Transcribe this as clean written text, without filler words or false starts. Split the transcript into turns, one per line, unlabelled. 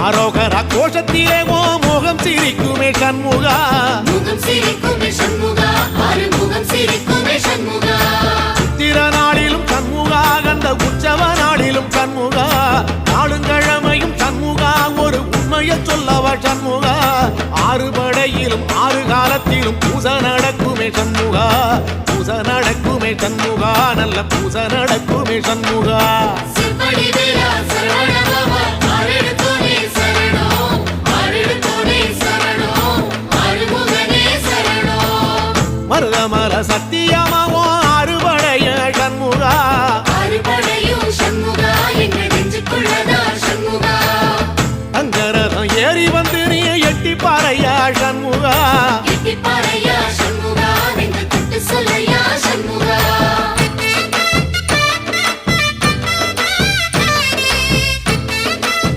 அரோகர கோஷத்திலே ஓ முகம் சிரிக்குமே சண்முகா,
முகம் சிரிக்குமே சண்முகா, முகம் சிரிக்குமே சண்முகா.
சித்திர நாளிலும் சண்முகா, கந்த உற்சவ நாளிலும் சண்முகா, நாளுங்கிழமையும் சண்முகா, ஒரு உண்மையை சொல்லவா சண்முகா. ஆறு படையிலும் ஆறு காலத்திலும் பூச நடக்குமே சண்முகா, பூச நடக்குமே சண்முகா, நல்ல பூச நடக்குமே சண்முகா.
சிவடி வேலா சரவணபவா, ஆரெடுத்தோனே சரணம், ஆரெடுத்தோனே சரணம், ஆறுமுகனே சரணம்.
மருதமல சத்தியமாவோ அறுபடைய சண்முகா,
அறுபடையும் சண்முகா, எங்கள் நெஞ்சுக்குள்ளதா சண்முகா.
அங்கரதம் ஏறி வந்து நீ எட்டி பாறையா சண்முகா,
எட்டிப்பாறை